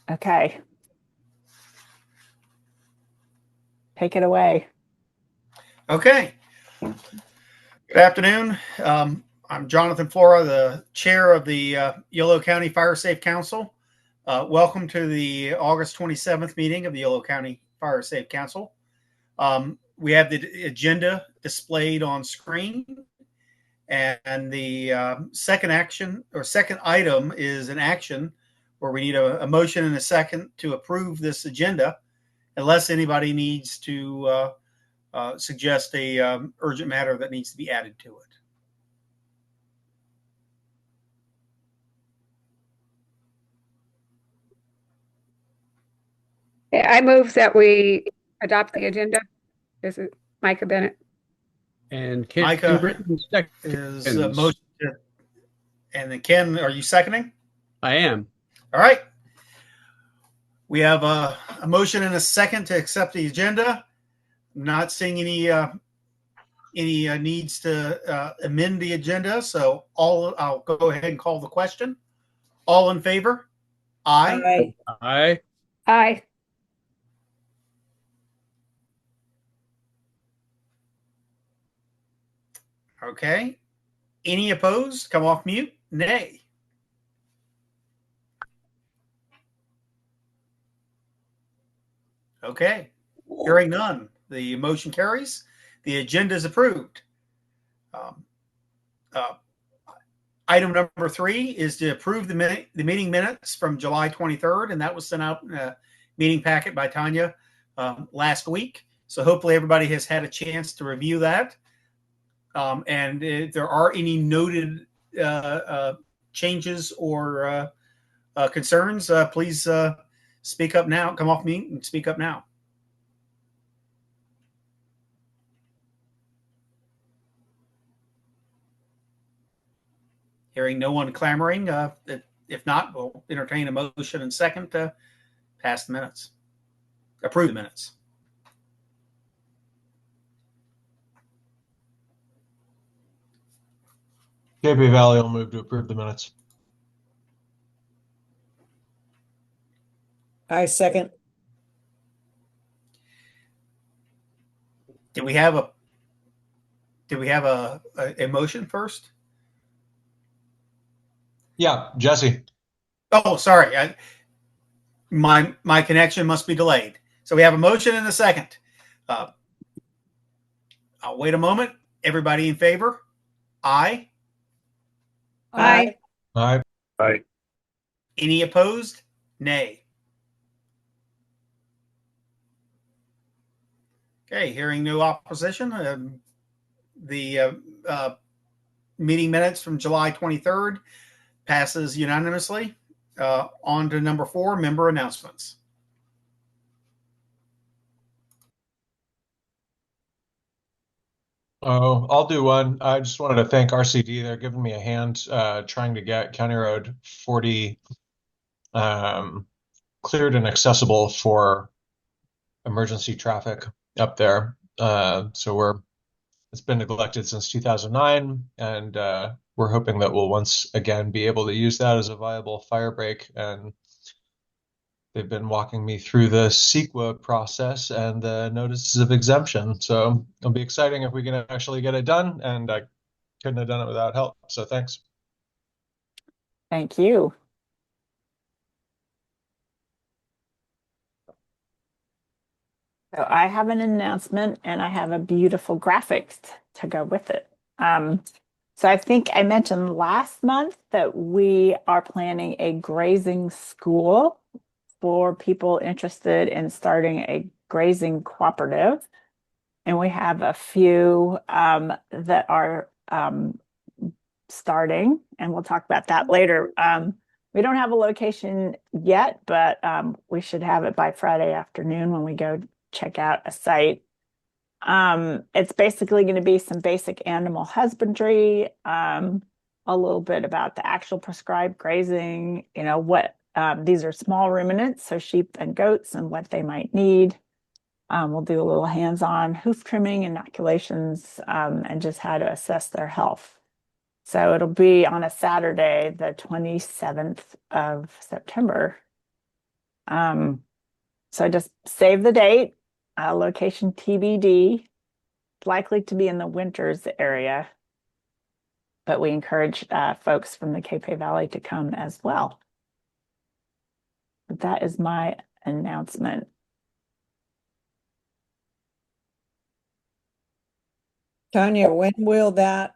Okay. Take it away. Okay. Good afternoon. I'm Jonathan Flora, the chair of the Yolo County Fire Safe Council. Welcome to the August 27th meeting of the Yolo County Fire Safe Council. We have the agenda displayed on screen, and the second item is an action where we need a motion and a second to approve this agenda, unless anybody needs to suggest a urgent matter that needs to be added to it. I move that we adopt the agenda. This is Micah Bennett. And Ken Micah Britton is seconds. motion to, and then Ken, are you seconding? I am. All right. We have a motion and a second to accept the agenda. I'm not seeing any needs to amend the agenda, so I'll go ahead and call the question. All in favor? Aye. Aye. Aye. Okay. Any opposed? Come off mute. Nay. Okay. Hearing none. The motion carries. The agenda is approved. Item number 3 is to approve the meeting minutes from July 23rd, and that was sent out in a meeting packet by Tanya last week. So hopefully everybody has had a chance to review that. And if there are any noted changes or concerns, please speak up now. Come off mute and speak up now. Hearing no one clamoring, if not, we'll entertain a motion and second to pass the minutes, approve the minutes. KP Valley will move to approve the minutes. I second. Did we have a motion first? Yeah, Jesse. Oh, sorry. My connection must be delayed. So we have a motion and a second. I'll wait a moment. Everybody in favor? Aye. Aye. Aye. Aye. Any opposed? Nay. Okay, hearing no opposition, the meeting minutes from July 23rd passes unanimously. On to number 4, member announcements. Oh, I'll do one. I just wanted to thank RCD. They're giving me a hand trying to get County Road 40 cleared and accessible for emergency traffic up there. So it's been neglected since 2009, and we're hoping that we'll once again be able to use that as a viable fire break. And they've been walking me through the CEQA process and the notices of exemption. So it'll be exciting if we can actually get it done, and I couldn't have done it without help. So thanks. Thank you. So I have an announcement and I have a beautiful graphic to go with it. So I think I mentioned last month that we are planning a grazing school for people interested in starting a grazing cooperative. And we have a few that are starting, and we'll talk about that later. We don't have a location yet, but we should have it by Friday afternoon when we go check out a site. It's basically going to be some basic animal husbandry, a little bit about the actual prescribed grazing, what these are small ruminants, so sheep and goats, and what they might need. We'll do a little hands-on hoof trimming, inoculations, and just how to assess their health. So it'll be on a Saturday, the 27th of September. So just save the date, location TBD, likely to be in the Winters area, but we encourage folks from the Cape Valley to come as well. But that is my announcement. Tanya, when will that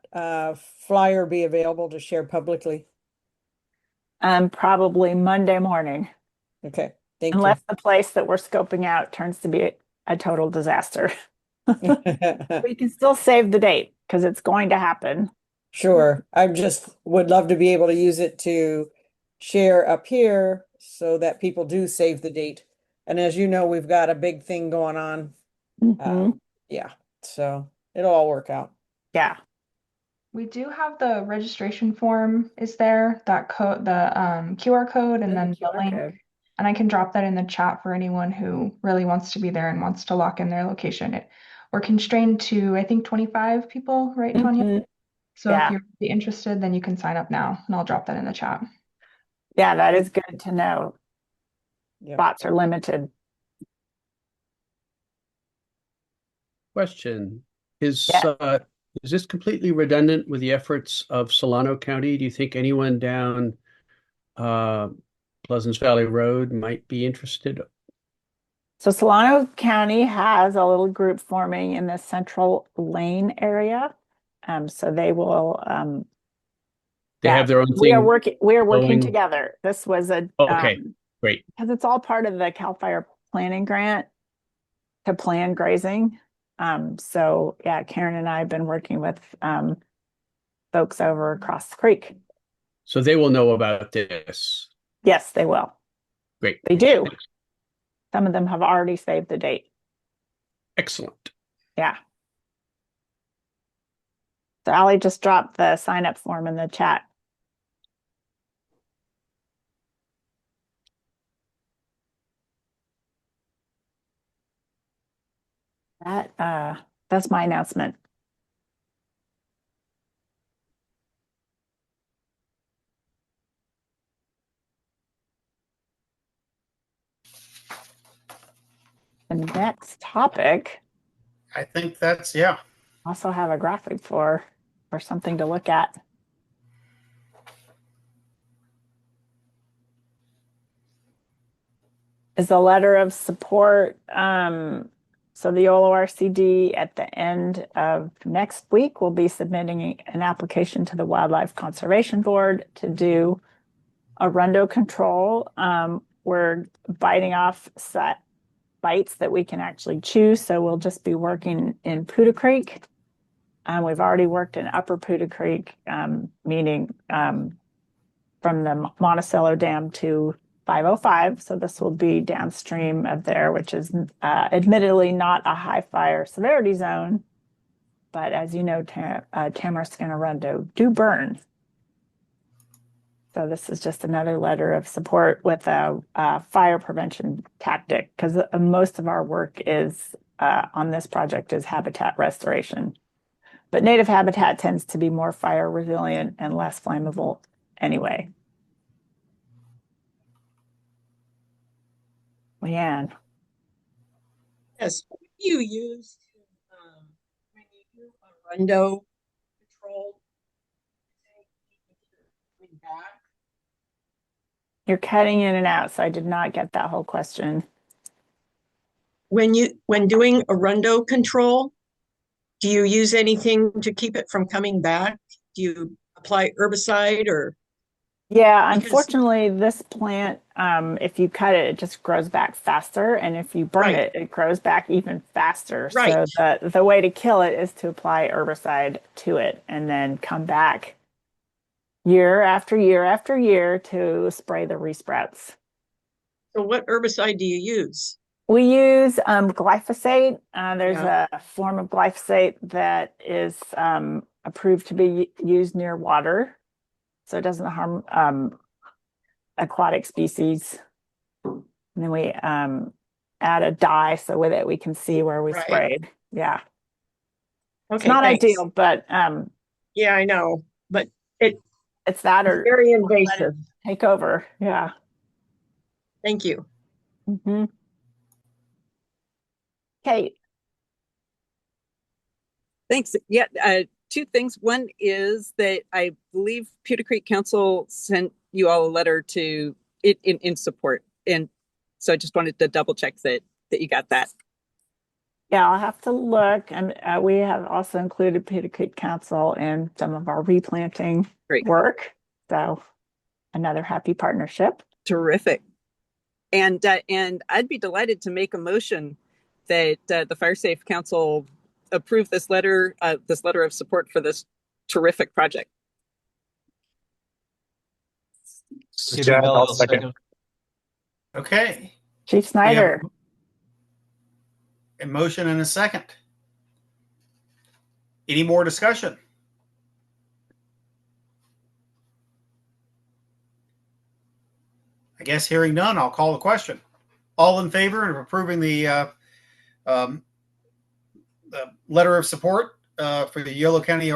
flyer be available to share publicly? Probably Monday morning, Okay, thank unless the place that we're scoping out turns to be a total disaster. you. We can still save the date because it's going to happen. Sure, I just would love to be able to use it to share up here so that people do save the date. And as you know, we've got a big thing going on. Mhm. Yeah, so it'll all work out. Yeah. We do have the registration form is there, that code, the QR code, and then the QR link. code. And I can drop that in the chat for anyone who really wants to be there and wants to lock in their location. We're constrained to, I think, 25 people, right, Tanya? Mhm. So Yeah. if you're really interested, then you can sign up now, and I'll drop that in the chat. Yeah, that is good to know. Yep. Spots are limited. Question. Yeah. Is this completely redundant with the efforts of Solano County? Do you think anyone down Pleasance Valley Road might be interested? So Solano County has a little group forming in the Central Lane area. So they will They yeah, have their own we are thing working going? together. This was Okay, great. because it's all part of the CAL FIRE planning grant to plan grazing. So yeah, Karen and I have been working with folks over across the creek. So they will know about this. Yes, they will. Great. They do. Some of them have already saved the date. Excellent. Yeah. So Allie just dropped the sign up form in the chat. That's my announcement. The next topic, I think that's, yeah. also have a graphic for something to look at. Is a letter of support. So the Yolo RCD at the end of next week will be submitting an application to the Wildlife Conservation Board to do a rundo control. We're biting off bites that we can actually chew, so we'll just be working in Poudre Creek. We've already worked in Upper Poudre Creek, meaning from the Monticello Dam to 505. So this will be downstream of there, which is admittedly not a high fire severity zone. But as you know, tamarisk and arundo do burn. So this is just another letter of support with a fire prevention tactic, because most of our work is on this project is habitat restoration. But native habitat tends to be more fire resilient and less flammable anyway. Leanne. Yes, what do you use when you do a rundo patrol? Coming back? You're cutting in and out, so I did not get that whole question. When doing a rundo control, do you use anything to keep it from coming back? Do you apply herbicide or? Yeah, Because- unfortunately, this plant, if you cut it, it just grows back faster, and if you burn Right. it, it grows back even faster. Right. So the way to kill it is to apply herbicide to it and then come back year after year after year to spray the resprouts. So what herbicide do you use? We use glyphosate. There's Yeah. a form of glyphosate that is approved to be used near water, so it doesn't harm aquatic species. And then we add a dye so with it we can see where we Right. sprayed. Yeah, it's Okay, not thanks. ideal, but Yeah, I know, but it's that or very let it invasive. take over. Yeah. Thank you. Mhm. Kate, Thanks. Yeah, two things. One is that I believe Pewter Creek Council sent you all a letter to it in support, and so I just wanted to double check that you got that. yeah, I'll have to look. And we have also included Peter Creek Council in some of our replanting Great. work. So another happy partnership. Terrific. And I'd be delighted to make a motion that the Fire Safe Council approve this letter of support for this terrific project. Stephen Miller will second. Okay. Chief We have Snyder. a motion and a second. Any more discussion? I guess hearing none, I'll call the question. All in favor of approving the letter of support for the Yolo County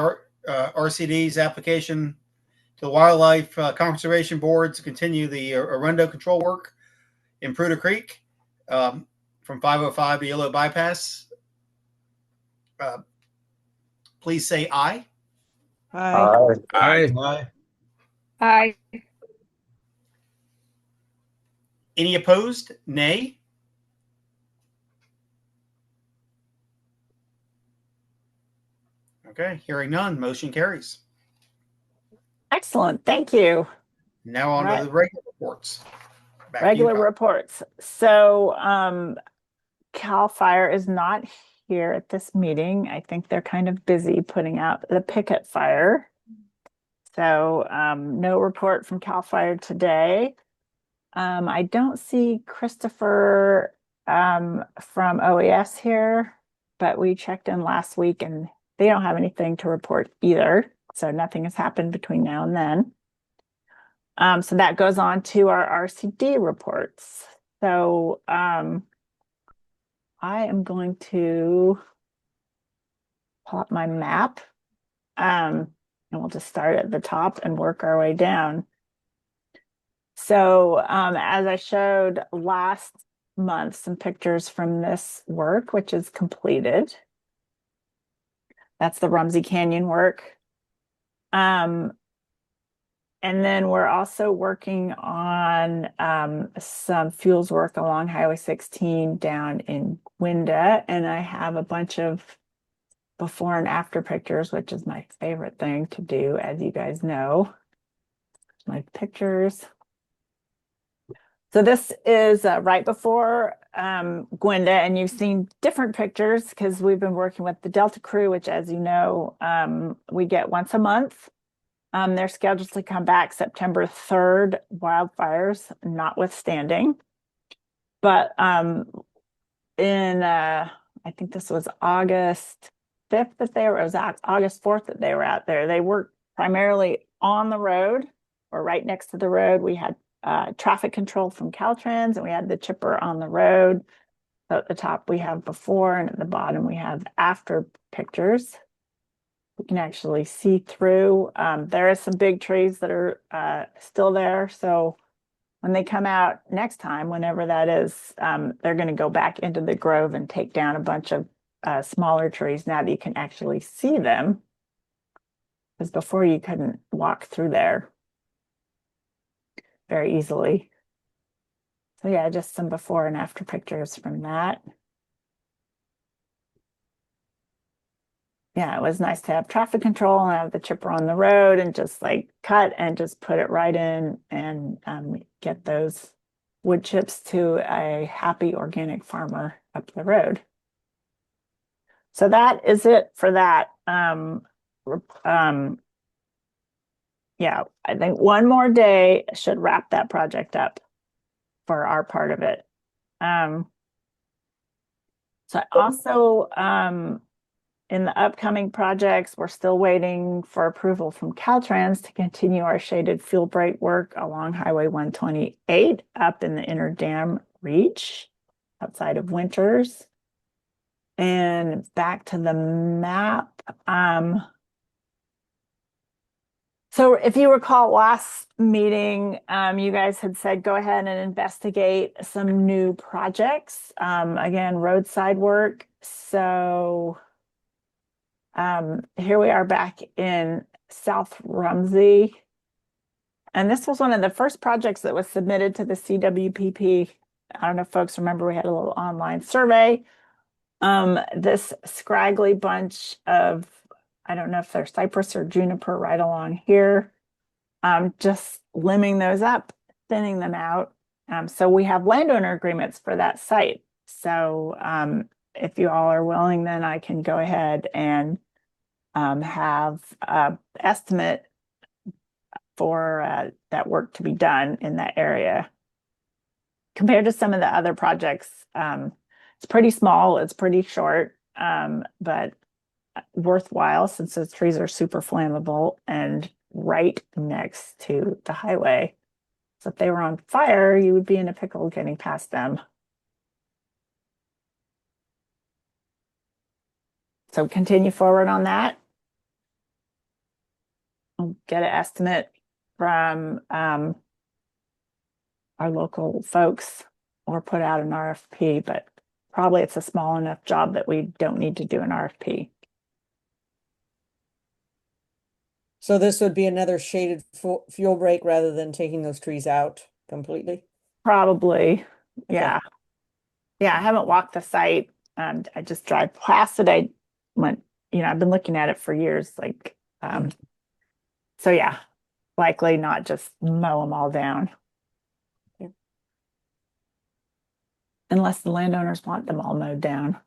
RCD's application to the Wildlife Conservation Board to continue the Arundel control work in Prudhoe Creek from 505 to Yolo Bypass. Please say aye. Hi. Aye. Aye. Any opposed? Nay. Okay, hearing none, motion carries. Excellent. Thank you. Now on Right. to the regular reports. Back Regular to you, reports. So CAL FIRE is not here at this meeting. I think they're kind of busy putting out the picket fire. So no report from CAL FIRE today. I don't see Christopher from OES here, but we checked in last week and they don't have anything to report either. So nothing has happened between now and then. So that goes on to our RCD reports. So I am going to pull up my map, and we'll just start at the top and work our way down. So as I showed last month, some pictures from this work, which is completed. That's the Rumsey Canyon work. And then we're also working on some fuels work along Highway 16 down in Gwenda. And I have a bunch of before and after pictures, which is my favorite thing to do, as you guys know. My pictures. So this is right before Gwenda, and you've seen different pictures because we've been working with the Delta crew, which, as you know, we get once a month. They're scheduled to come back September 3rd, wildfires notwithstanding. But in, I think this was August 5th that they were, it was August 4th that they were out there. They worked primarily on the road or right next to the road. We had traffic control from Caltrans and we had the chipper on the road. So at the top we have before and at the bottom we have after pictures. We can actually see through. There are some big trees that are still there. So when they come out next time, whenever that is, they're going to go back into the grove and take down a bunch of smaller trees now that you can actually see them. Because before you couldn't walk through there very easily. So yeah, just some before and after pictures from that. Yeah, it was nice to have traffic control and have the chipper on the road and just like cut and just put it right in and get those wood chips to a happy organic farmer up the road. So that is it for that. Yeah, I think one more day should wrap that project up for our part of it. So I also in the upcoming projects, we're still waiting for approval from Caltrans to continue our shaded fuel break work along Highway 128 up in the Inner Dam Reach outside of Winters. And back to the map. So if you recall last meeting, you guys had said go ahead and investigate some new projects. Again, roadside work. So here we are back in South Rumsey. And this was one of the first projects that was submitted to the CWPP. I don't know if folks remember, we had a little online survey. This scraggly bunch of, I don't know if they're cypress or juniper right along here. Just limbing those up, thinning them out. So we have landowner agreements for that site. So if you all are willing, then I can go ahead and have an estimate for that work to be done in that area. Compared to some of the other projects, it's pretty small, it's pretty short, but worthwhile since those trees are super flammable and right next to the highway. So if they were on fire, you would be in a pickle getting past them. So continue forward on that. I'll get an estimate from our local folks or put out an RFP, but probably it's a small enough job that we don't need to do an RFP. So this would be another shaded fuel break rather than taking those trees out completely? Probably, yeah. Okay. Yeah, I haven't walked the site. I just drive past it. I went, I've been looking at it for years. So yeah, likely not just mow them all down. Yeah. Unless the landowners want them all mowed down.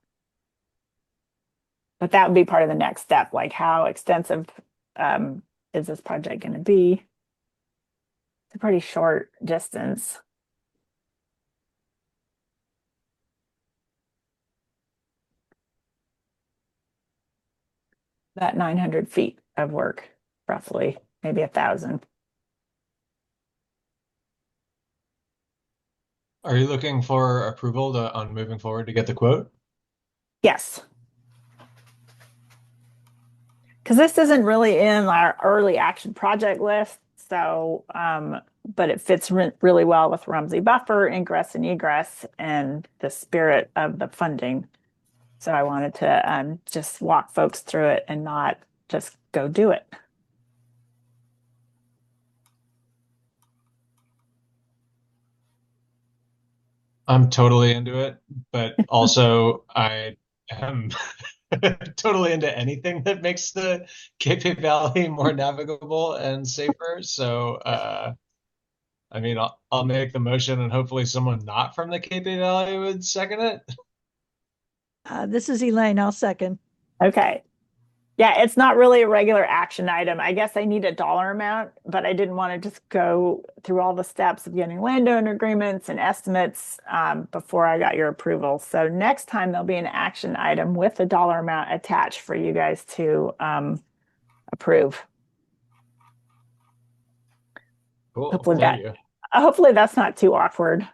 But that would be part of the next step. Like how extensive is this project going to be? It's a pretty short distance. About 900 feet of work, roughly, maybe 1,000. Are you looking for approval on moving forward to get the quote? Yes. Because this isn't really in our early action project list. So, but it fits really well with Rumsey buffer, ingress and egress, and the spirit of the funding. So I wanted to just walk folks through it and not just go do it. I'm totally into it, but also I am totally into anything that makes the Cape Valley more navigable and safer. So, I mean, I'll make the motion and hopefully someone not from the Cape Valley would second it. This is Elaine. I'll second. Okay. Yeah, it's not really a regular action item. I guess I need a dollar amount, but I didn't want to just go through all the steps of getting landowner agreements and estimates before I got your approval. So next time there'll be an action item with a dollar amount attached for you guys to approve. Cool. Hopefully hopefully that's not too awkward.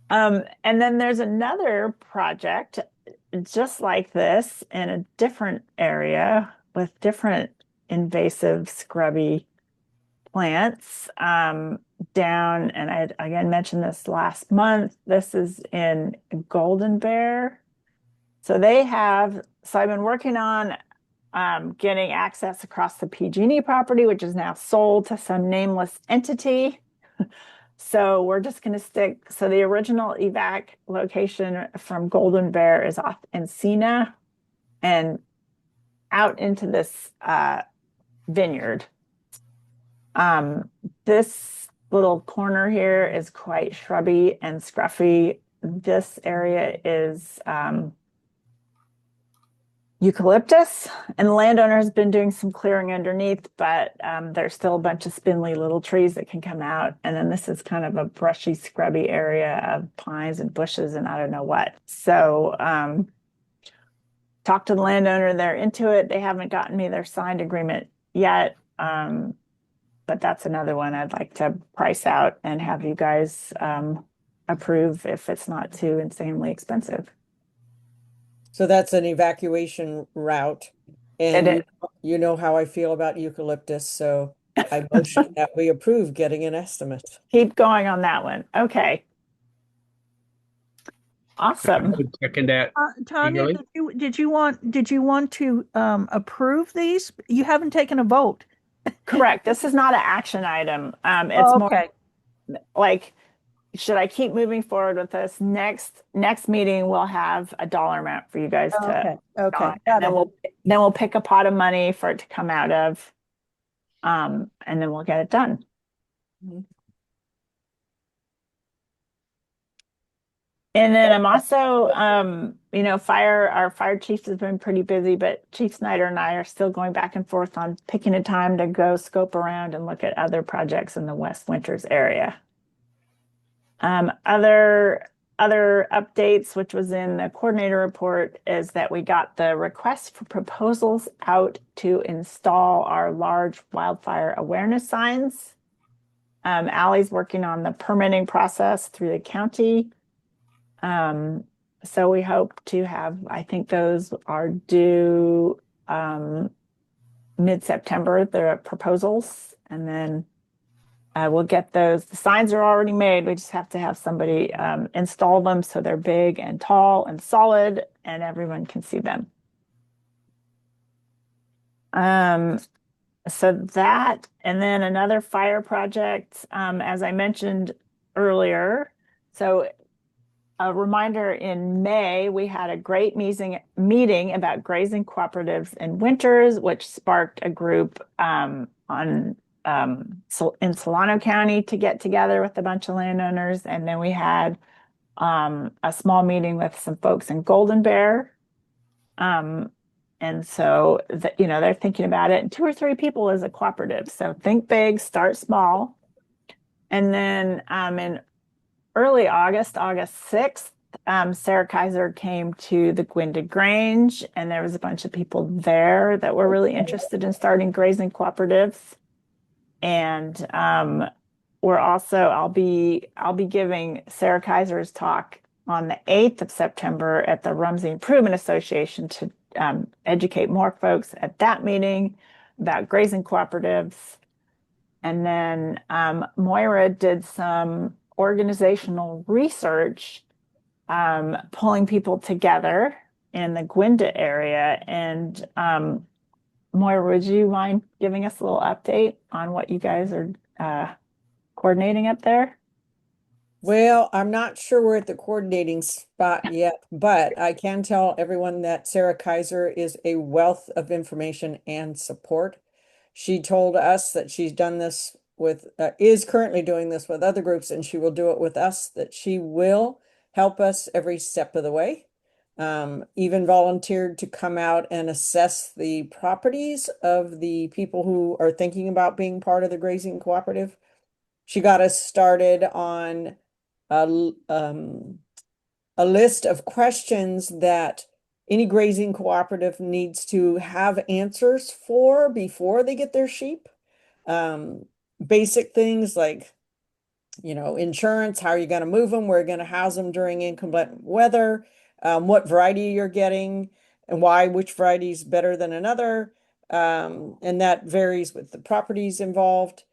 And then there's another project just like this in a different area with different invasive scrubby plants down, and I again mentioned this last month. This is in Golden Bear. So I've been working on getting access across the PG&E property, which is now sold to some nameless entity. So we're just going to so the original evac location from Golden Bear is off Encina and out into this vineyard. This little corner here is quite shrubby and scruffy. This area is eucalyptus, and the landowner has been doing some clearing underneath, but there's still a bunch of spindly little trees that can come out. And then this is kind of a brushy, scrubby area of pines and bushes and I don't know what. So talk to the landowner, they're into it. They haven't gotten me their signed agreement yet. But that's another one I'd like to price out and have you guys approve if it's not too insanely expensive. So that's an evacuation route. And you know how I feel about eucalyptus, so I motion that we approve getting an estimate. Keep going on that one. Okay. I Awesome. would second that Tanya, eagerly. did you want to approve these? You haven't taken a vote. Correct. This is not an action item. It's Oh, more okay. like, should I keep moving forward with this? Next meeting, we'll have a dollar amount for you guys to Okay. Okay. on, and Got then it. we'll pick a pot of money for it to come out of, and then we'll get it done. Mhm. And then I'm also, our fire chiefs has been pretty busy, but Chief Snyder and I are still going back and forth on picking a time to go scope around and look at other projects in the West Winters area. Other updates, which was in the coordinator report, is that we got the request for proposals out to install our large wildfire awareness signs. Allie's working on the permitting process through the county. So we hope to have, I think those are due mid-September, the proposals, and then we'll get those. The signs are already made. We just have to have somebody install them so they're big and tall and solid and everyone can see them. So that, and then another fire project, as I mentioned earlier. So a reminder, in May, we had a great meeting about grazing cooperatives in winters, which sparked a group in Solano County to get together with a bunch of landowners. And then we had a small meeting with some folks in Golden Bear. And so they're thinking about it. And 2 or 3 people is a cooperative. So think big, start small. And then in early August 6th, Sarah Kaiser came to the Gwynda Grange, and there was a bunch of people there that were really interested in starting grazing cooperatives. And I'll be giving Sarah Kaiser's talk on the 8th of September at the Rumsey Improvement Association to educate more folks at that meeting about grazing cooperatives. And then Moira did some organizational research, pulling people together in the Gwynda area. And Moira, would you mind giving us a little update on what you guys are coordinating up there? Well, I'm not sure we're at the coordinating spot yet, but I can tell everyone that Sarah Kaiser is a wealth of information and support. She told us that she's done this is currently doing this with other groups, and she will do it with us, that she will help us every step of the way. Even volunteered to come out and assess the properties of the people who are thinking about being part of the grazing cooperative. She got us started on a list of questions that any grazing cooperative needs to have answers for before they get their sheep. Basic things like, insurance, how are you going to move them? Where are you going to house them during inclement weather? What variety you're getting and why, which variety is better than another. And that varies with the properties involved.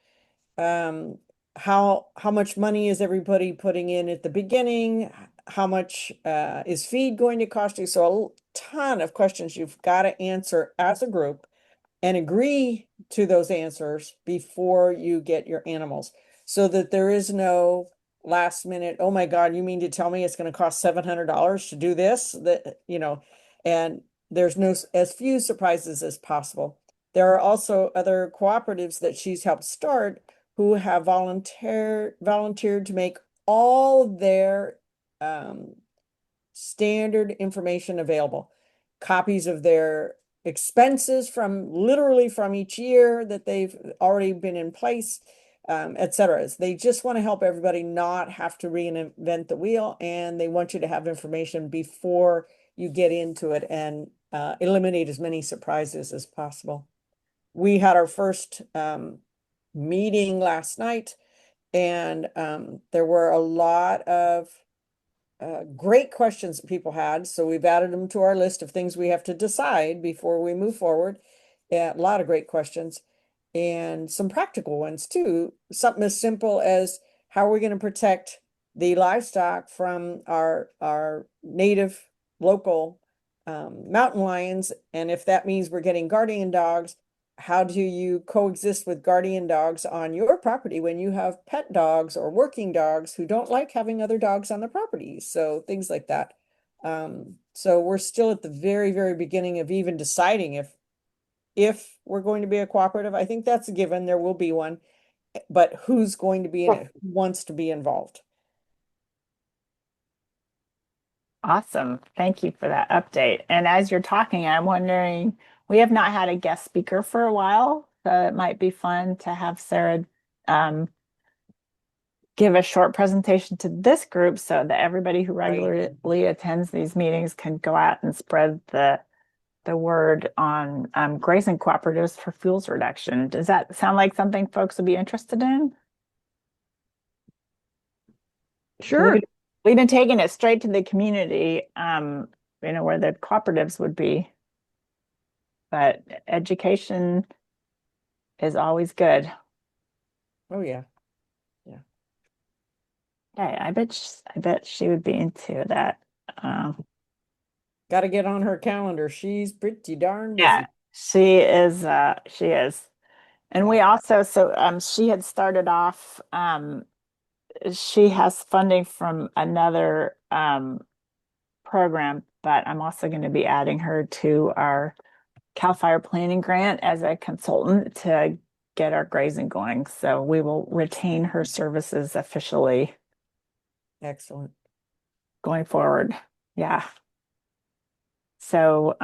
How much money is everybody putting in at the beginning? How much is feed going to cost you? So a ton of questions you've got to answer as a group and agree to those answers before you get your animals, so that there is no last minute, oh my God, you mean to tell me it's going to cost $700 to do this? And there's as few surprises as possible. There are also other cooperatives that she's helped start who have volunteered to make all their standard information available. Copies of their expenses literally from each year that they've already been in place, etc. They just want to help everybody not have to reinvent the wheel, and they want you to have information before you get into it and eliminate as many surprises as possible. We had our first meeting last night, and there were a lot of great questions that people had. So we've added them to our list of things we have to decide before we move forward. A lot of great questions. and some practical ones too. Something as simple as how are we going to protect the livestock from our native local mountain lions, and if that means we're getting guardian dogs, how do you coexist with guardian dogs on your property when you have pet dogs or working dogs who don't like having other dogs on the property? So things like that. So we're still at the very, very beginning of even deciding if we're going to be a cooperative. I think that's a given. There will be one, but who's going to be in it? Who wants to be involved? Awesome. Thank you for that update. And as you're talking, I'm wondering, we have not had a guest speaker for a while, so it might be fun to have Sarah give a short presentation to this group so that everybody who regularly attends these meetings can go out and spread the word on grazing cooperatives for fuels reduction. Does that sound like something folks would be interested in? Sure. We've been taking it straight to the community, where the cooperatives would be. But education is always good. Oh yeah. Okay, I bet she would be into that. Got to get on her calendar. She's pretty darn busy. Yeah, she is. She is. And we also, she had started off, she has funding from another program, but I'm also going to be adding her to our CAL FIRE planning grant as a consultant to get our grazing going. So we will retain her services officially. Excellent. Going forward. Yeah. So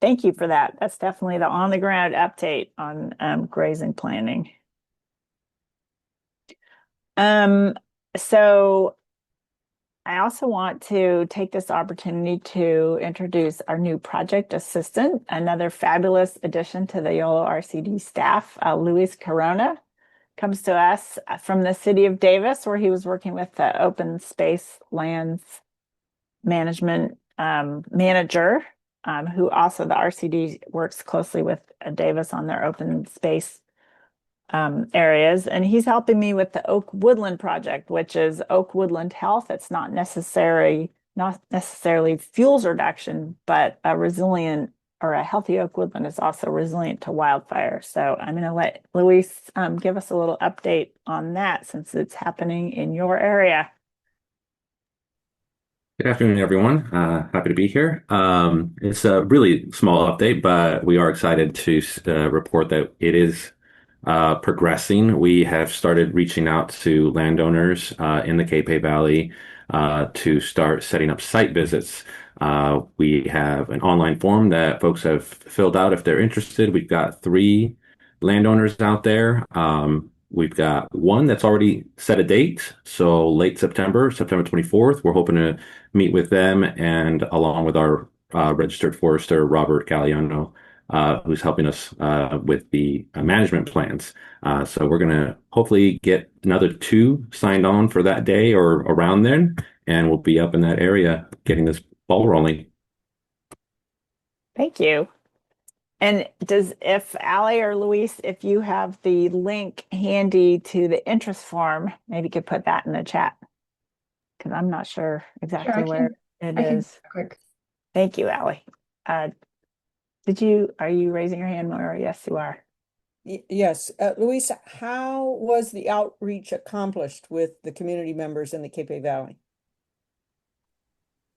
thank you for that. That's definitely the on the ground update on grazing planning. So I also want to take this opportunity to introduce our new project assistant, another fabulous addition to the Yolo RCD staff. Luis Corona comes to us from the city of Davis, where he was working with the open space lands management manager, who also the RCD works closely with Davis on their open space areas. And he's helping me with the Oak Woodland project, which is oak woodland health. It's not necessarily fuels reduction, but a resilient or a healthy oak woodland is also resilient to wildfire. So I'm going to let Luis give us a little update on that since it's happening in your area. Good afternoon, everyone. Happy to be here. It's a really small update, but we are excited to report that it is progressing. We have started reaching out to landowners in the Cape Valley to start setting up site visits. We have an online form that folks have filled out if they're interested. We've got 3 landowners out there. We've got one that's already set a date, so late September, September 24th. We're hoping to meet with them and along with our registered forester, Robert Galliano, who's helping us with the management plans. So we're going to hopefully get another 2 signed on for that day or around then, and we'll be up in that area getting this ball rolling. Thank you. And if Allie or Luis, if you have the link handy to the interest form, maybe you could put that in the chat, because I'm not sure exactly where it is. Quick. Thank you, Allie. Are you raising your hand, Maura? Yes, you are. Yes. Luis, how was the outreach accomplished with the community members in the Cape Valley?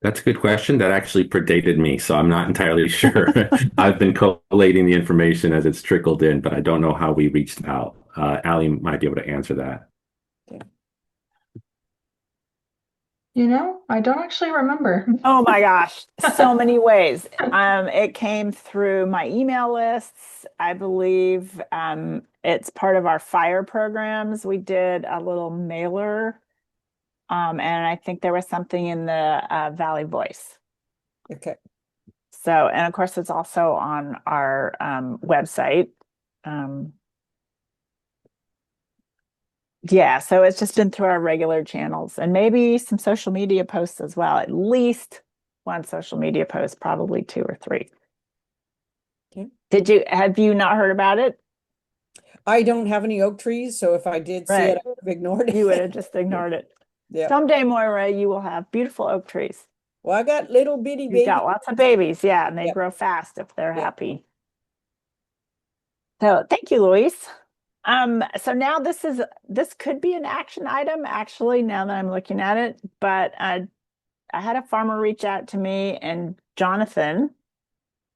That's a good question. That actually predated me, so I'm not entirely sure. I've been collating the information as it's trickled in, but I don't know how we reached out. Allie might be able to answer that. Okay. I don't actually remember. Oh my gosh, so many ways. It came through my email lists. I believe it's part of our fire programs. We did a little mailer. And I think there was something in the Valley Voice. Okay. So, and of course, it's also on our website. Yeah, so it's just been through our regular channels and maybe some social media posts as well. At least one social media post, probably 2 or 3. Okay. Have you not heard about it? I don't have any oak trees, so if I did see it, Right. I would have ignored it. You would have just ignored it. Yeah. Someday, Moira, you will have beautiful oak trees. Well, I got little bitty You've got baby. lots of babies, yeah, and they Yep. grow fast if they're Yep. happy. So thank you, Luis. So now this could be an action item, actually, now that I'm looking at it, but I had a farmer reach out to me and Jonathan.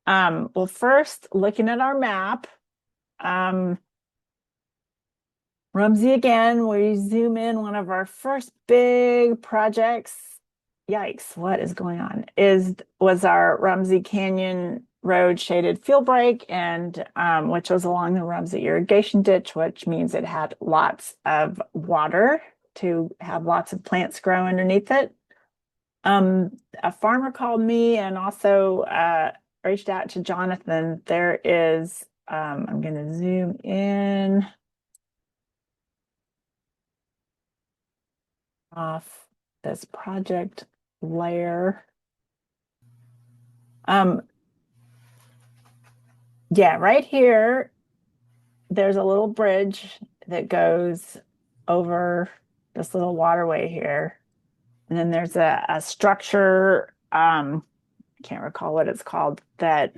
Well, first, looking at our map, Rumsey again, we zoom in, one of our first big projects. Yikes, what is going on? Was our Rumsey Canyon Road shaded field break, and which was along the Rumsey irrigation ditch, which means it had lots of water to have lots of plants grow underneath it. A farmer called me and also reached out to Jonathan. There is, I'm going to zoom in off this project layer. Yeah, right here, there's a little bridge that goes over this little waterway here. And then there's a structure, I can't recall what it's called, that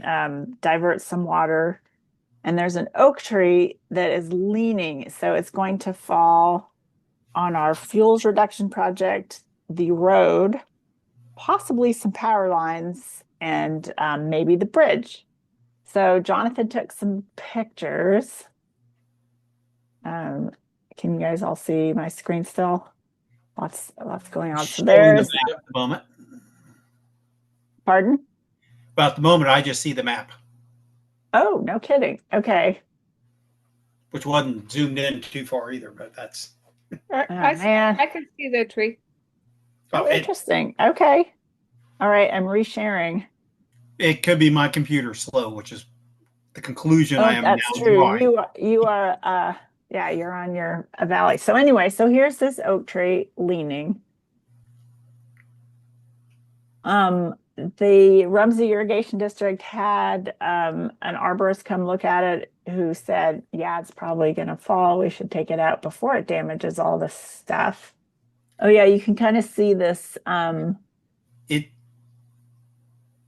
diverts some water. And there's an oak tree that is leaning. So it's going to fall on our fuels reduction project, the road, possibly some power lines, and maybe the bridge. So Jonathan took some pictures. Can you guys all see my screen still? Lots going on. So Showing the there's, map at the moment. pardon? About the moment, I just see the map, Oh, no kidding. Okay. which wasn't zoomed in too far either, but that's Oh, man. I can see the tree. Oh, it. interesting. Okay. All right. I'm resharing. It could be my computer slow, which is the conclusion I Oh, am that's now true. drawing. You are yeah, you're on your valley. So anyway, so here's this oak tree leaning. The Rumsey Irrigation District had an arborist come look at it who said, yeah, it's probably going to fall. We should take it out before it damages all this stuff. Oh yeah, you can kind of see this. It. What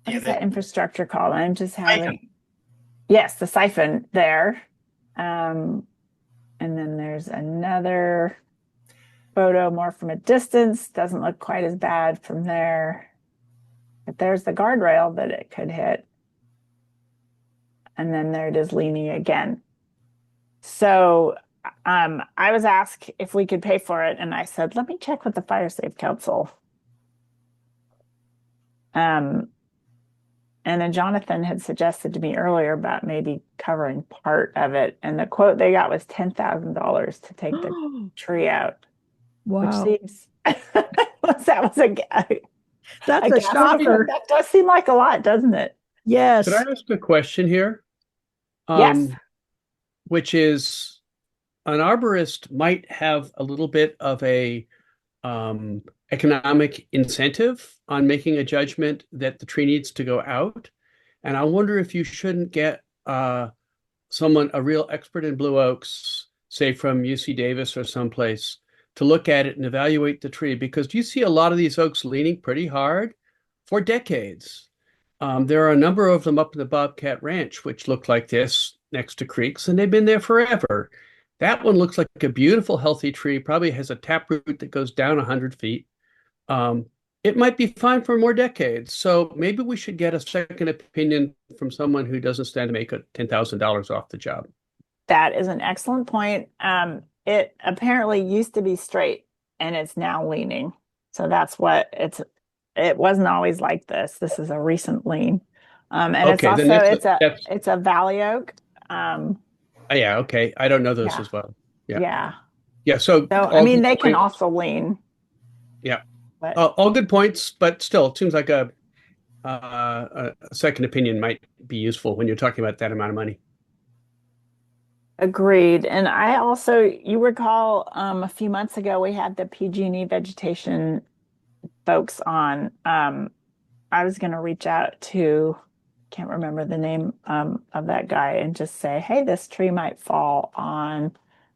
Yeah, is that infrastructure called? I'm just siphon. having, yes, the siphon there. And then there's another photo more from a distance. Doesn't look quite as bad from there. But there's the guardrail that it could hit. And then there it is leaning again. So I was asked if we could pay for it, and I said, let me check with the Fire Safe Council. And then Jonathan had suggested to me earlier about maybe covering part of it. And the quote they got was $10,000 to take the tree out, which Wow. seems that was That's a a guess, but shocker. that does seem like a lot, doesn't it? Yes. Could I ask a question here? Yes. Which is an arborist might have a little bit of a economic incentive on making a judgment that the tree needs to go out. And I wonder if you shouldn't get someone, a real expert in blue oaks, say from UC Davis or someplace, to look at it and evaluate the tree, because you see a lot of these oaks leaning pretty hard for decades. There are a number of them up in the Bobcat Ranch, which look like this next to creeks, and they've been there forever. That one looks like a beautiful, healthy tree, probably has a taproot that goes down 100 feet. It might be fine for more decades. So maybe we should get a second opinion from someone who doesn't stand to make $10,000 off the job. That is an excellent point. It apparently used to be straight and it's now leaning. So that's what it wasn't always like this. This is a recent lean. And it's Okay, also then it's a valley oak. Yeah, okay. I don't know those Yeah. as well. Yeah. Yeah. Yeah, so So I all mean good they can points. also lean. Yeah. But All good points, but still, it seems like a second opinion might be useful when you're talking about that amount of money. agreed. And I also, you recall a few months ago we had the PG&E vegetation folks on. I was going to reach out to can't remember the name of that guy, and just say, hey, this tree might fall on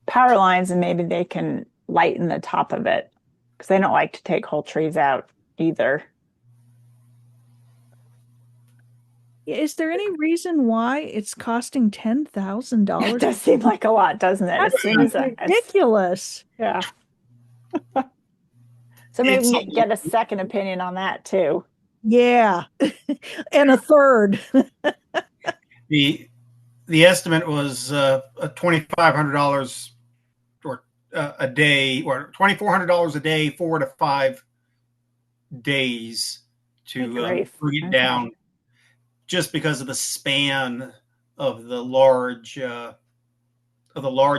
power lines and maybe they can lighten the top of it because they don't like to take whole trees out either. Is there any reason why it's costing It $10,000? does seem like a lot, doesn't it? That As soon as seems ridiculous. yeah. So maybe we It's can get a second opinion on that too. Yeah. And a third. the estimate was $2,500 or a day, or $2,400 a day, 4 to 5 days Good to grief. bring it Okay. down, just because of the span of the large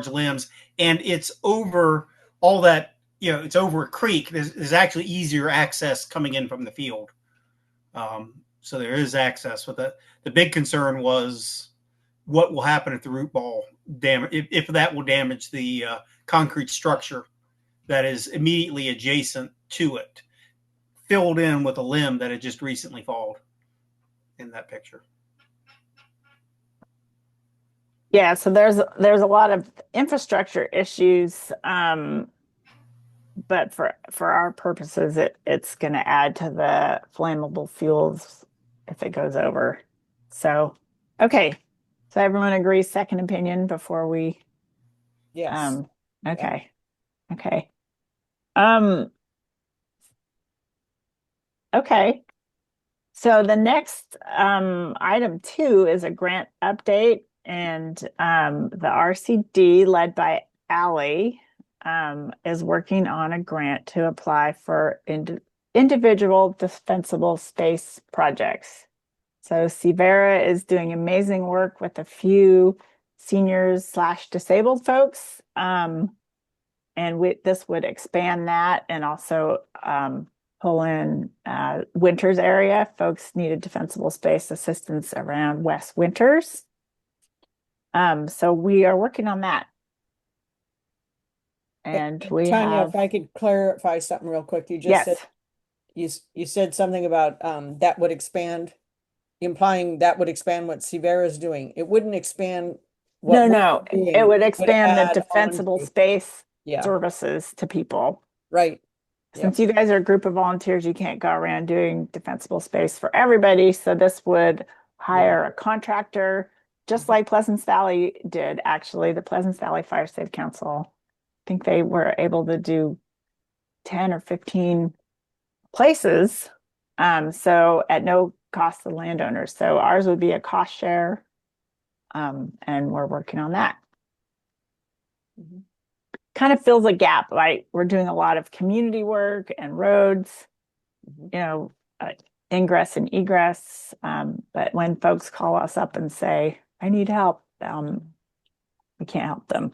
limbs, and it's over all that. It's over a creek. There's actually easier access coming in from the field, so there is access. But the big concern was what will happen if the root ball damage, if that will damage the concrete structure that is immediately adjacent to it, filled in with a limb that had just recently fallen in that picture. Yeah, so there's a lot of infrastructure issues, but for our purposes, it's going to add to the flammable fuels if it goes over. So, okay, so everyone agrees second opinion before we. Yes. Okay, okay, um, okay. So the next item 2 is a grant update, and the RCD led by Allie is working on a grant to apply for individual defensible space projects. So Sivera is doing amazing work with a few seniors/disabled folks, and this would expand that and also pull in Winters area. Folks needed defensible space assistance around West Winters. So we are working on that. And we Tanya, have, if I could clarify something real quick, you just yes, said you said something about that would expand, implying that would expand what Sivera is doing. It wouldn't expand what no, we're doing. it would expand the add on defensible to- space Yeah, services to people. right. Since you guys are a group of volunteers, you can't go around doing defensible space for everybody. So this would hire a contractor, just like Pleasance Valley did, actually. The Pleasance Valley Fire Safe Council, I think they were able to do 10 or 15 places. So at no cost to the landowners. So ours would be a cost share. And we're working on that. Kind of fills a gap. Like we're doing a lot of community work and roads, ingress and egress. But when folks call us up and say, I need help, we can't help them.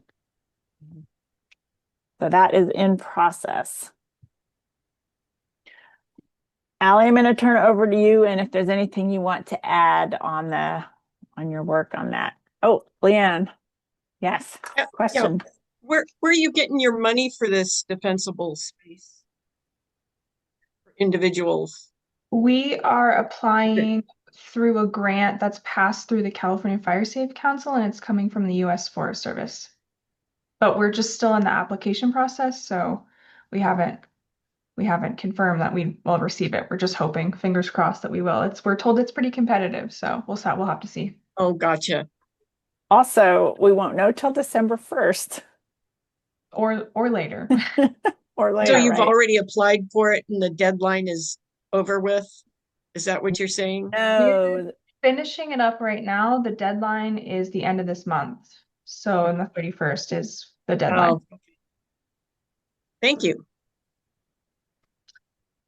So that is in process. Allie, I'm going to turn it over to you. And if there's anything you want to add on your work on that. Oh, Leanne. Yes. Question. Yeah. Where are you getting your money for this defensible space for individuals? We are applying through a grant that's passed through the California Fire Safe Council, and it's coming from the U.S. Forest Service. But we're just still in the application process, so we haven't confirmed that we will receive it. We're just hoping, fingers crossed, that we will. We're told it's pretty competitive, so we'll have to see. Oh, gotcha. Also, we won't know till December 1st. Or later. Or later. So you've right? already applied for it and the deadline is over with? Is that what you're saying? No. We're finishing it up right now. The deadline is the end of this month. So on the 31st is the deadline. Oh, thank you.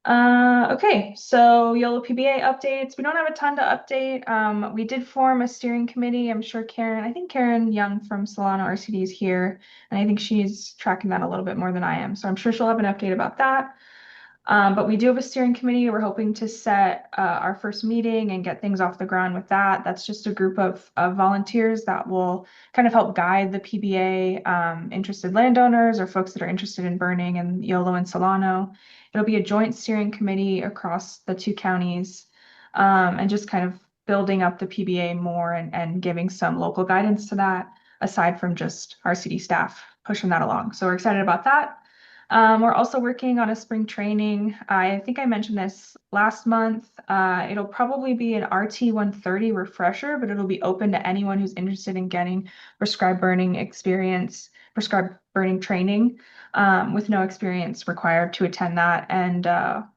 Okay, so Yolo PBA updates. We don't have a ton to update. We did form a steering committee. I think Karen Young from Solano RCD is here, and I think she's tracking that a little bit more than I am. So I'm sure she'll have an update about that. But we do have a steering committee. We're hoping to set our first meeting and get things off the ground with that. That's just a group of volunteers that will kind of help guide the PBA, interested landowners or folks that are interested in burning in Yolo and Solano. It'll be a joint steering committee across the two counties, and just kind of building up the PBA more and giving some local guidance to that, aside from just our city staff pushing that along. So we're excited about that. We're also working on a spring training. I think I mentioned this last month. It'll probably be an RT 130 refresher, but it'll be open to anyone who's interested in getting prescribed burning experience, prescribed burning training, with no experience required to attend that. And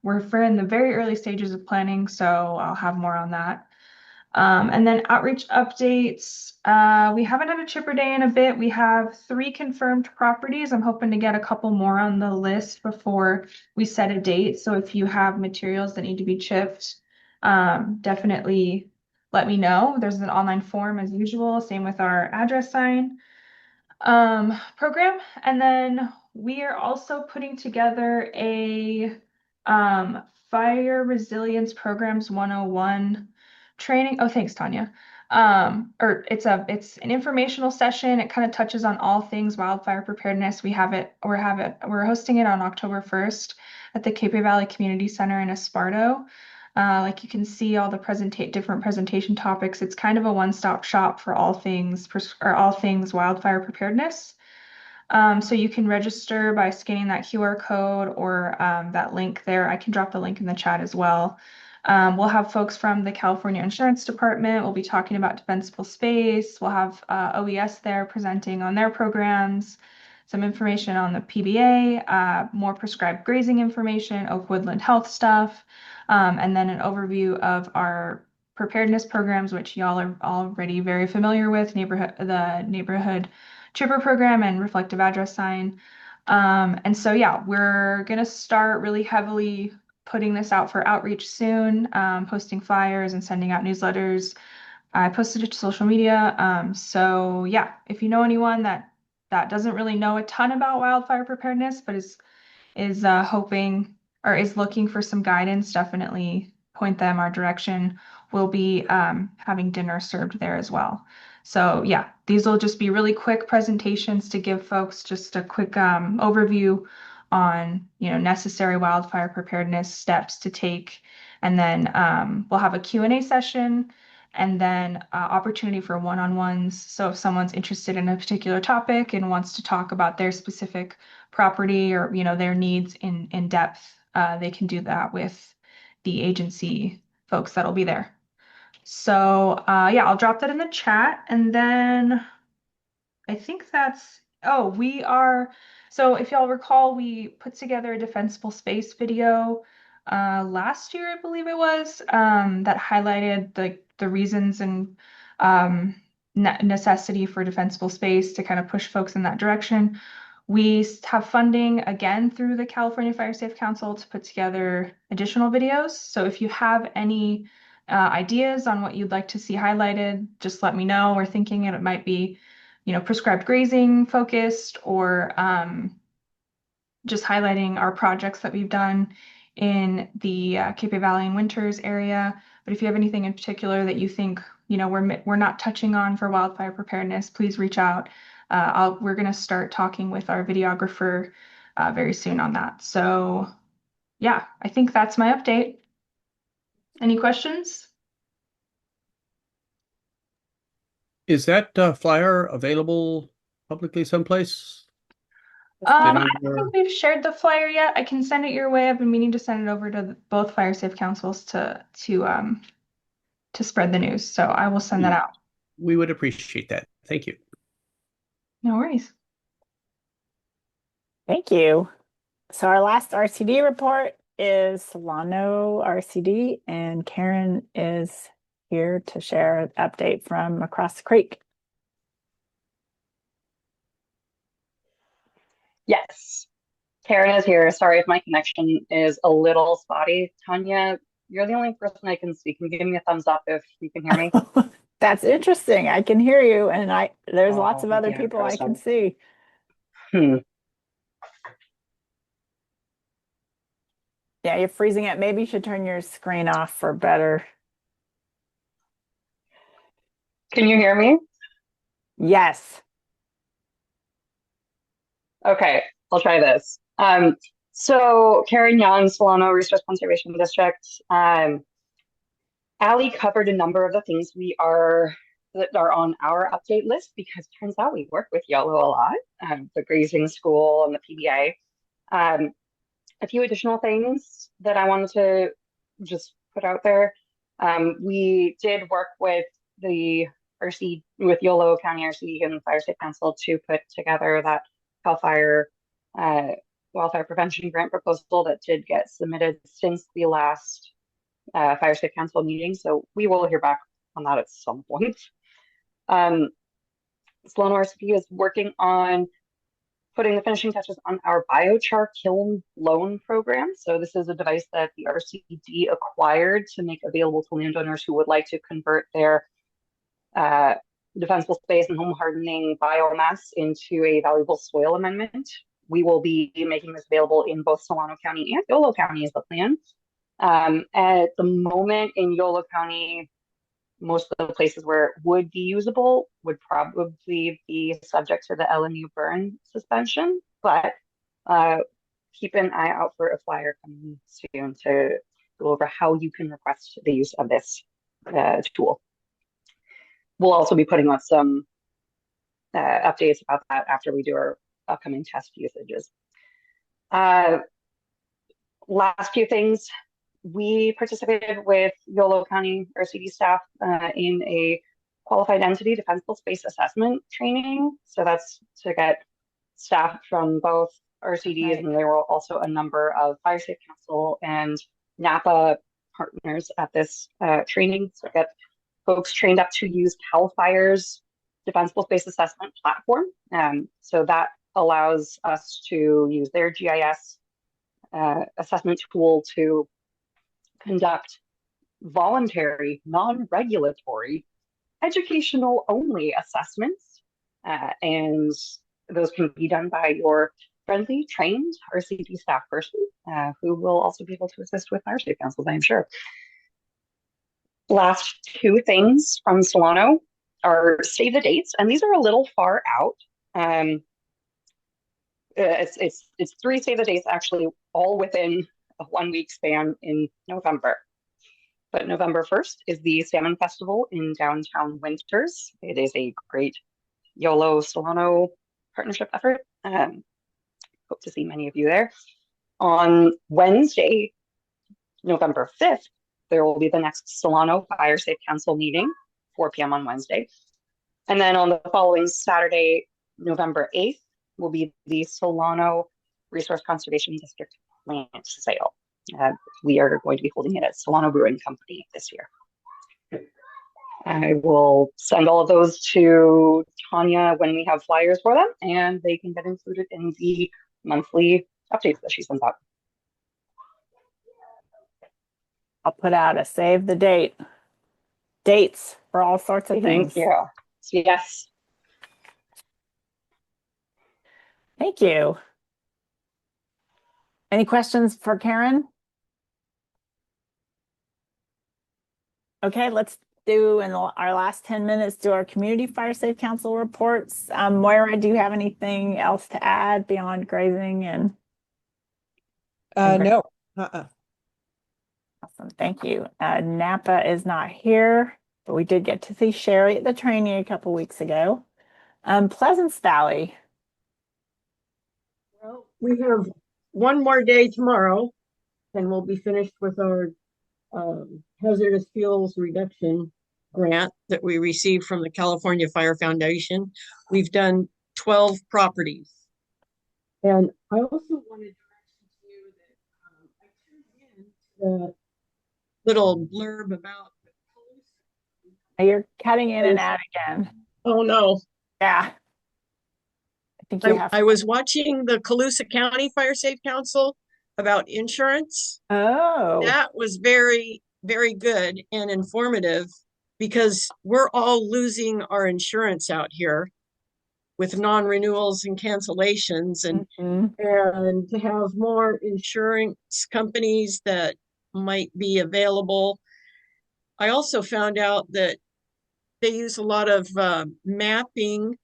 we're in the very early stages of planning, so I'll have more on that. And then outreach updates. We haven't had a chipper day in a bit. We have 3 confirmed properties. I'm hoping to get a couple more on the list before we set a date. So if you have materials that need to be chipped, definitely let me know. There's an online form as usual, same with our address sign program. And then we are also putting together a fire resilience programs 101 training. Oh, thanks, Tanya. Or it's an informational session. It kind of touches on all things wildfire preparedness. We're hosting it on October 1st at the Cape Valley Community Center in Esparto. Like you can see all the different presentation topics. It's kind of a one-stop shop for all things wildfire preparedness. So you can register by scanning that QR code or that link there. I can drop the link in the chat as well. We'll have folks from the California Insurance Department. We'll be talking about defensible space. We'll have OES there presenting on their programs, some information on the PBA, more prescribed grazing information, Oak Woodland Health stuff, and then an overview of our preparedness programs, which y'all are already very familiar with, the neighborhood chipper program and reflective address sign. And so, yeah, we're going to start really heavily putting this out for outreach soon, posting flyers and sending out newsletters. I posted it to social media. So yeah, if you know anyone that doesn't really know a ton about wildfire preparedness, but is hoping or is looking for some guidance, definitely point them our direction. We'll be having dinner served there as well. So yeah, these will just be really quick presentations to give folks just a quick overview on necessary wildfire preparedness steps to take. And then we'll have a Q&A session and then opportunity for one-on-ones. So if someone's interested in a particular topic and wants to talk about their specific property or their needs in depth, they can do that with the agency folks that'll be there. So yeah, I'll drop that in the chat. And then I think so if y'all recall, we put together a defensible space video last year, I believe it was, that highlighted the reasons and necessity for defensible space to kind of push folks in that direction. We have funding again through the California Fire Safe Council to put together additional videos. So if you have any ideas on what you'd like to see highlighted, just let me know. We're thinking it might be, prescribed grazing focused or just highlighting our projects that we've done in the Cape Valley and Winters area. But if you have anything in particular that you think, we're not touching on for wildfire preparedness, please reach out. We're going to start talking with our videographer very soon on that. So yeah, I think that's my update. Any questions? Is that flyer available publicly someplace? I don't think we've shared the flyer yet. I can send it your way. I've been meaning to send it over to both fire safe councils to spread the news. So I will send that out. We would appreciate that. Thank you. No worries. Thank you. So our last RCD report is Solano RCD, and Karen is here to share an update from across the creek. Yes, Karen is here. Sorry if my connection is a little spotty. Tanya, you're the only person I can see. Can you give me a thumbs up if you can hear me? That's interesting. I can hear you, and there's lots of other yeah, people I can see. Yeah, you're freezing it. Maybe you should turn your screen off for better. Can you hear me? Yes. Okay, I'll try this. So Karen Young, Solano Resource Conservation District. Allie covered a number of the things that are on our update list because it turns out we work with Yolo a lot, the grazing school and the PBA. A few additional things that I wanted to just put out there. We did work with the with Yolo County RC and the Fire Safe Council to put together that CAL FIRE wildfire prevention grant proposal that did get submitted since the last Fire Safe Council meeting. So we will hear back on that at some point. Solano RCD is working on putting the finishing touches on our biochar kiln loan program. So this is a device that the RCD acquired to make available to landowners who would like to convert their defensible space and home hardening biomass into a valuable soil amendment. We will be making this available in both Solano County and Yolo County is the plan. At the moment in Yolo County, most of the places where it would be usable would probably be subject to the LMU burn suspension, but keep an eye out for a flyer coming soon to go over how you can request the use of this tool. We'll also be putting out some updates about that after we do our upcoming test usages. Last few things. We participated with Yolo County RCD staff in a qualified entity defensible space assessment training. So that's to get staff from both RCDs, right. And there were also a number of Fire Safe Council and NAPA partners at this training. So get folks trained up to use CAL FIRE's defensible space assessment platform. So that allows us to use their GIS assessment tool to conduct voluntary, non-regulatory, educational only assessments. And those can be done by your friendly, trained RCD staff person who will also be able to assist with Fire Safe Councils, I'm sure. Last two things from Solano are save the dates, and these are a little far out. It's three save the dates actually, all within a 1 week span in November. But November 1st is the Salmon Festival in downtown Winters. It is a great Yolo Solano partnership effort. Hope to see many of you there. On Wednesday, November 5th, there will be the next Solano Fire Safe Council meeting, 4 p.m. on Wednesday. And then on the following Saturday, November 8th, will be the Solano Resource Conservation District plant sale. We are going to be holding it at Solano Brewing Company this year. I will send all of those to Tanya when we have flyers for them, and they can get included in the monthly updates that she sends out. I'll put out a save the dates for all sorts of things. Thank you. Yes. Thank you. Any questions for Karen? Okay, let's do in our last 10 minutes do our Community Fire Safe Council reports. Moira, do you have anything else to add beyond grazing and? No. Awesome, thank you. Napa is not here, but we did get to see Sherry at the training a couple weeks ago. Pleasance Valley. Well, we have one more day tomorrow, and we'll be finished with our hazardous fuels reduction grant that we received from the California Fire Foundation. We've done 12 properties. And I also wanted to mention to you that I tuned in the little blurb about the You're cutting in and out again. Oh no. Yeah. I think you have. I was watching the Colusa County Fire Safe Council about insurance. Oh. That was very, very good and informative because we're all losing our insurance out here with non-renewals and cancellations, and and to have more insurance companies that might be available. I also found out that they use a lot of mapping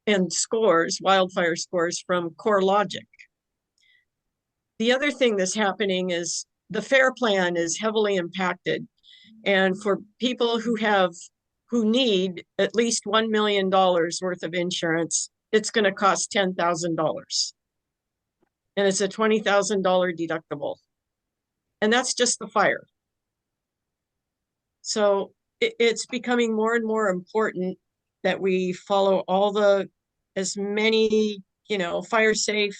and scores, wildfire scores from CoreLogic. The other thing that's happening is the FAIR plan is heavily impacted, And for people who need at least $1 million worth of insurance, it's going to cost $10,000. And it's a $20,000 deductible. And that's just the fire. So it's becoming more and more important that we follow as many, fire safe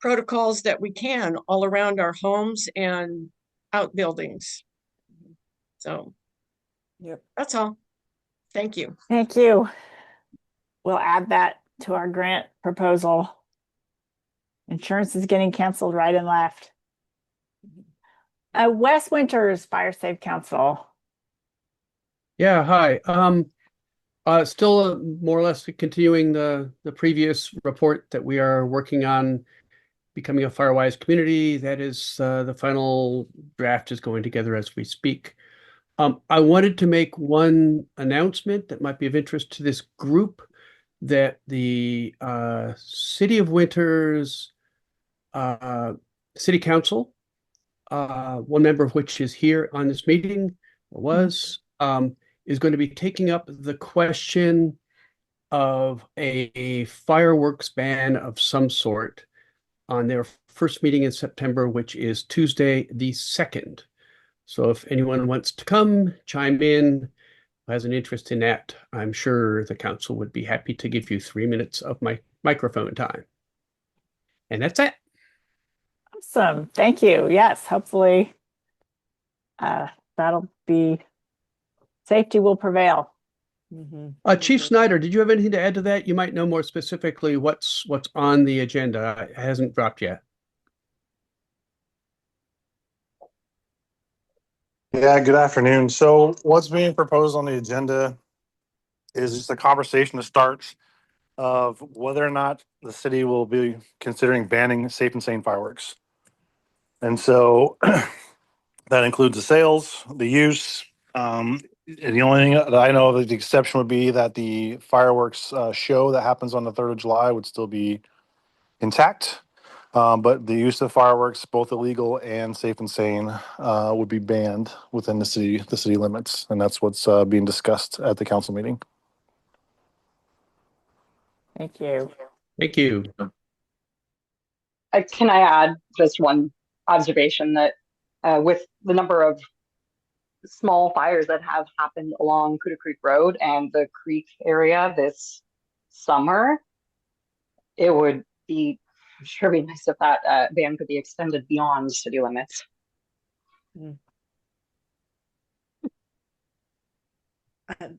protocols that we can all around our homes and outbuildings. So, Yep. that's all. Thank you. Thank you. We'll add that to our grant proposal. Insurance is getting canceled right and left. Wes Winters, Fire Safe Council. Yeah, hi. Still more or less continuing the previous report that we are working on becoming a Firewise community. That is the final draft is going together as we speak. I wanted to make one announcement that might be of interest to this group, that the City of Winters City Council, one member of which is here on this meeting, is going to be taking up the question of a fireworks ban of some sort on their first meeting in September, which is Tuesday the 2nd. So if anyone wants to come, chime in, has an interest in that, I'm sure the council would be happy to give you 3 minutes of my microphone time. And that's it. Awesome. Thank you. Yes, hopefully that'll be, safety will prevail. Chief Snyder, did you have anything to add to that? You might know more specifically what's on the agenda. It hasn't dropped yet. Yeah, good afternoon. So what's being proposed on the agenda is just a conversation to start of whether or not the city will be considering banning safe and sane fireworks. And so that includes the sales, the use. And the only thing that I know of, the exception would be that the fireworks show that happens on the 3rd of July would still be intact. But the use of fireworks, both illegal and safe and sane, would be banned within the city limits, and that's what's being discussed at the council meeting. Thank you. Thank you. Can I add just one observation that with the number of small fires that have happened along Kuda Creek Road and the creek area this summer, it would be sure be nice if that ban could be extended beyond city limits.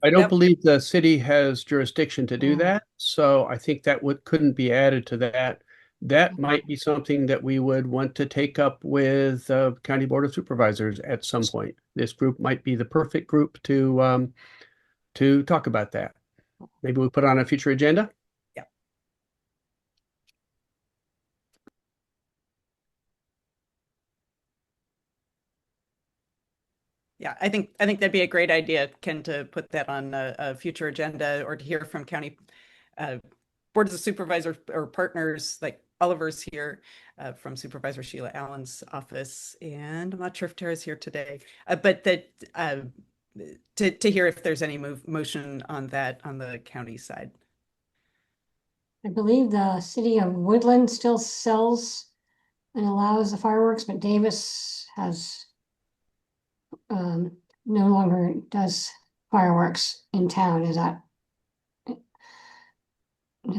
I don't believe the city has jurisdiction to do that, so I think that couldn't be added to that. That might be something that we would want to take up with County Board of Supervisors at some point. This group might be the perfect group to talk about that. Maybe we put on a future agenda. Yeah, I think that'd be a great idea, Ken, to put that on a future agenda, or to hear from county boards of supervisors or partners like Oliver's here from Supervisor Sheila Allen's office, and I'm not sure if Tara's here today, but that to hear if there's any motion on that on the county side. I believe the city of Woodland still sells and allows the fireworks, but Davis has no longer does fireworks in town. Does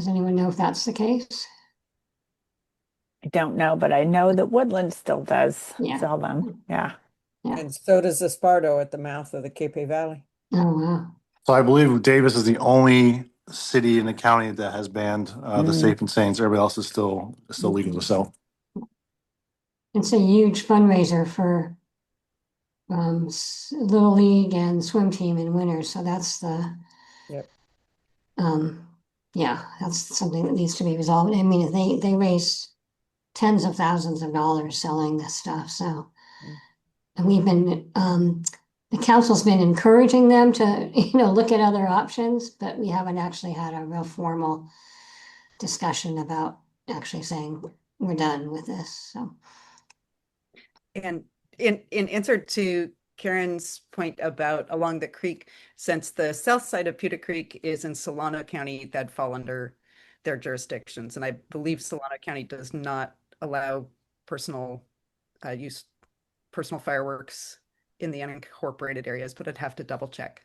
anyone know if that's the case? I don't know, but I know that Woodland still does Yeah. sell them. Yeah. And so does Esparto at the mouth of the Cape Valley. Oh, wow. So I believe Davis is the only city in the county that has banned the safe and sane. Everybody else is still legal to sell. It's a huge fundraiser for Little League and swim team in winter. So that's that's something that needs to be resolved. I mean, they raise tens of thousands of dollars selling this stuff. So, and we've been, the council's been encouraging them to, look at other options, but we haven't actually had a real formal discussion about actually saying we're done with this. So. And in answer to Karen's point about along the creek, since the south side of Pewter Creek is in Solano County, that'd fall under their jurisdictions. And I believe Solano County does not allow personal use personal fireworks in the unincorporated areas, but I'd have to double check.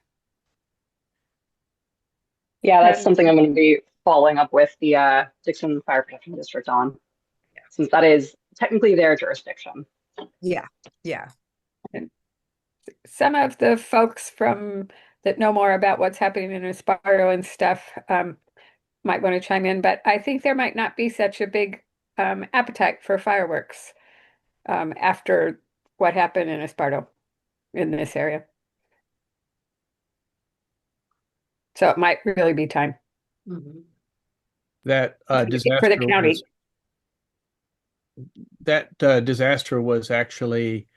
Yeah, that's something I'm going to be following up with the Dixon Fire Protection District on, since that is technically their jurisdiction. Yeah, yeah. And some of the folks that know more about what's happening in Esparto and stuff might want to chime in, but I think there might not be such a big appetite for fireworks after what happened in Esparto in this area. So it might really be time. That for disaster the county. Disaster was actually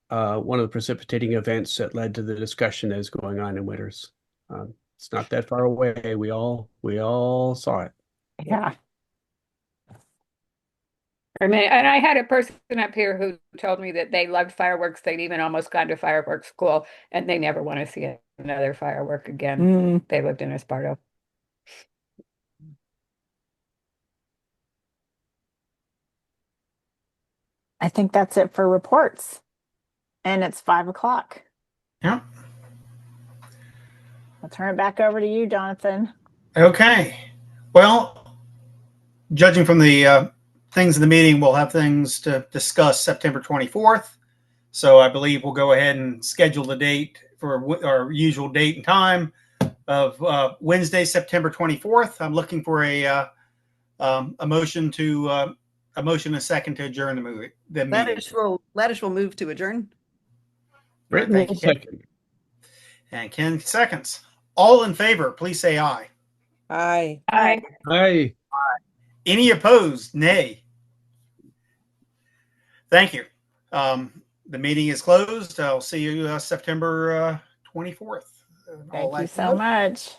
one of the precipitating events that led to the discussion that is going on in Winters. It's not that far away. We all saw it. Yeah. I mean, and I had a person up here who told me that they loved fireworks. They'd even almost gone to fireworks school, and they never want to see another firework again. They lived in Esparto. I think that's it for reports. And it's 5 o'clock. Yeah. I'll turn it back over to you, Jonathan. Okay. Well, judging from the things in the meeting, we'll have things to discuss September 24th. So I believe we'll go ahead and schedule the date for our usual date and time of Wednesday, September 24th. I'm looking for a motion and a second to adjourn the meeting. Laddish will move to adjourn. Right, thank you, Ken. And Ken seconds. All in favor, please say aye. Aye. Aye. Aye. Any opposed? Nay. Thank you. The meeting is closed. I'll see you September 24th. Thank you so much.